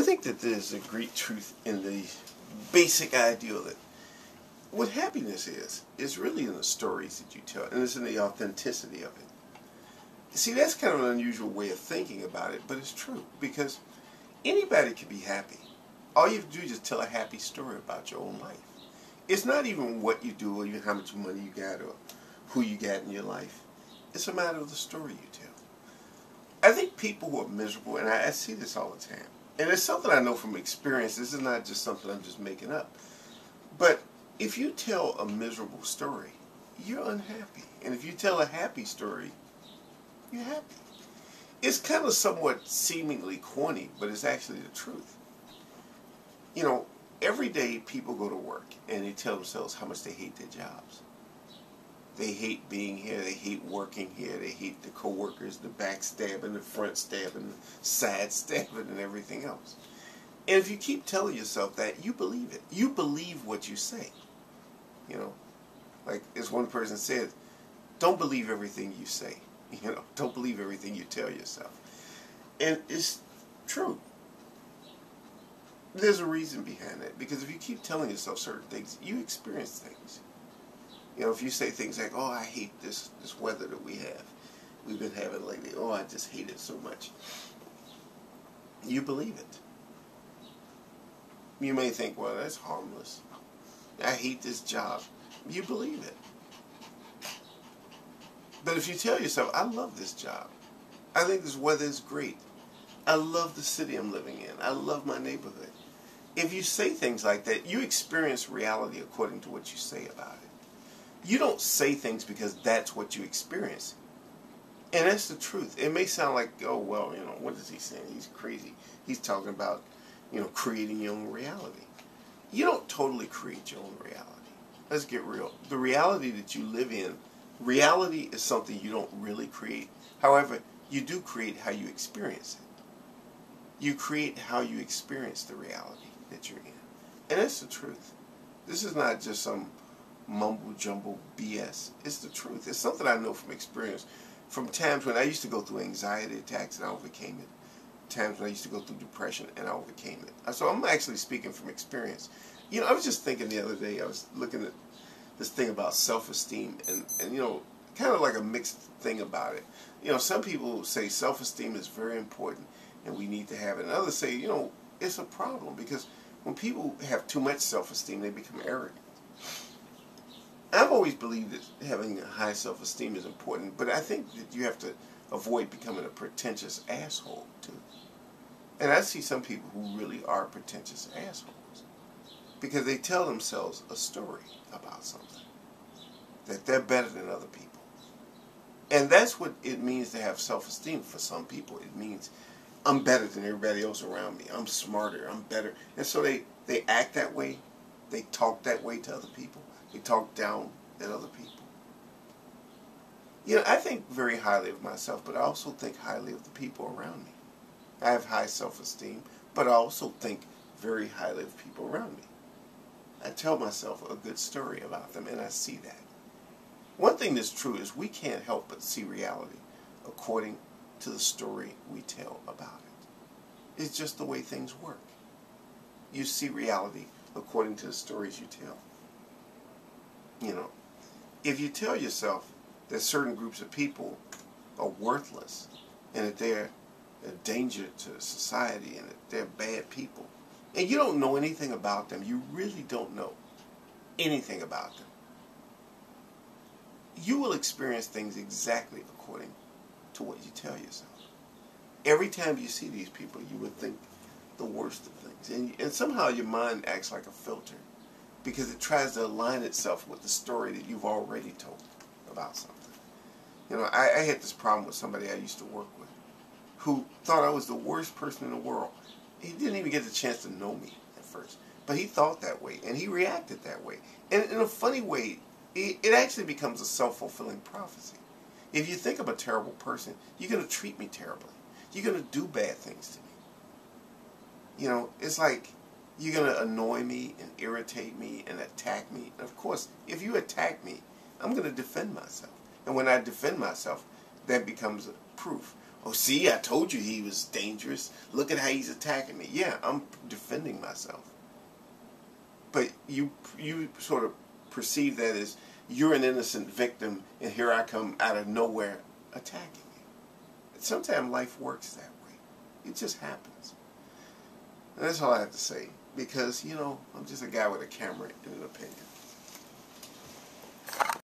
I think that there's a great truth in the basic ideal that what happiness is really in the stories that you tell, and it's in the authenticity of it. See, that's kind of an unusual way of thinking about it, but it's true, because anybody can be happy. All you have to do is just tell a happy story about your own life. It's not even what you do or even how much money you got or who you got in your life. It's a matter of the story you tell. I think people who are miserable, and I see this all the time, and it's something I know from experience. This is not just something I'm just making up. But if you tell a miserable story, you're unhappy. And if you tell a happy story, you're happy. It's kind of somewhat seemingly corny, but it's actually the truth. You know, every day people go to work and they tell themselves how much they hate their jobs. They hate being here, they hate working here, they hate the coworkers, the backstabbing, the front stabbing, the side stabbing, and everything else. And if you keep telling yourself that, you believe it. You believe what you say. You know, like as one person said, don't believe everything you say. You know, don't believe everything you tell yourself. And it's true. There's a reason behind that, because if you keep telling yourself certain things, you experience things. You know, if you say things like, oh, I hate this weather that we've been having lately. Oh, I just hate it so much. You believe it. You may think, well, that's harmless. I hate this job. You believe it. But if you tell yourself, I love this job. I think this weather is great. I love the city I'm living in. I love my neighborhood. If you say things like that, you experience reality according to what you say about it. You don't say things because that's what you experience. And that's the truth. It may sound like, oh, well, you know, what is he saying? He's crazy. He's talking about, you know, creating your own reality. You don't totally create your own reality. Let's get real. The reality that you live in, reality is something you don't really create. However, you do create how you experience it. You create how you experience the reality that you're in. And that's the truth. This is not just some mumble-jumble BS. It's the truth. It's something I know from experience. From times when I used to go through anxiety attacks and I overcame it. Times when I used to go through depression and I overcame it. So I'm actually speaking from experience. You know, I was just thinking the other day, I was looking at this thing about self-esteem and you know, kind of like a mixed thing about it. You know, some people say self-esteem is very important and we need to have it. And others say, you know, it's a problem because when people have too much self-esteem, they become arrogant. I've always believed that having a high self-esteem is important, but I think that you have to avoid becoming a pretentious asshole, too. And I see some people who really are pretentious assholes because they tell themselves a story about something, that they're better than other people. And that's what it means to have self-esteem for some people. It means I'm better than everybody else around me. I'm smarter. I'm better. And so they act that way. They talk that way to other people. They talk down at other people. You know, I think very highly of myself, but I also think highly of the people around me. I have high self-esteem, but I also think very highly of people around me. I tell myself a good story about them, and I see that. One thing that's true is we can't help but see reality according to the story we tell about it. It's just the way things work. You see reality according to the stories you tell. You know, if you tell yourself that certain groups of people are worthless and that they're a danger to society and that they're bad people, and you don't know anything about them, you really don't know anything about them, you will experience things exactly according to what you tell yourself. Every time you see these people, you would think the worst of things. And somehow your mind acts like a filter because it tries to align itself with the story that you've already told about something. You know, I had this problem with somebody I used to work with who thought I was the worst person in the world. He didn't even get the chance to know me at first, but he thought that way, and he reacted that way. And in a funny way, it actually becomes a self-fulfilling prophecy. If you think I'm a terrible person, you're going to treat me terribly. You're going to do bad things to me. You know, it's like you're going to annoy me and irritate me and attack me. And of course, if you attack me, I'm going to defend myself. And when I defend myself, that becomes a proof. Oh, see, I told you he was dangerous. Look at how he's attacking me. Yeah, I'm defending myself. But you sort of perceive that as you're an innocent victim, and here I come out of nowhere attacking you. Sometimes life works that way. It just happens. And that's all I have to say. Because, I'm just a guy with a camera and an opinion.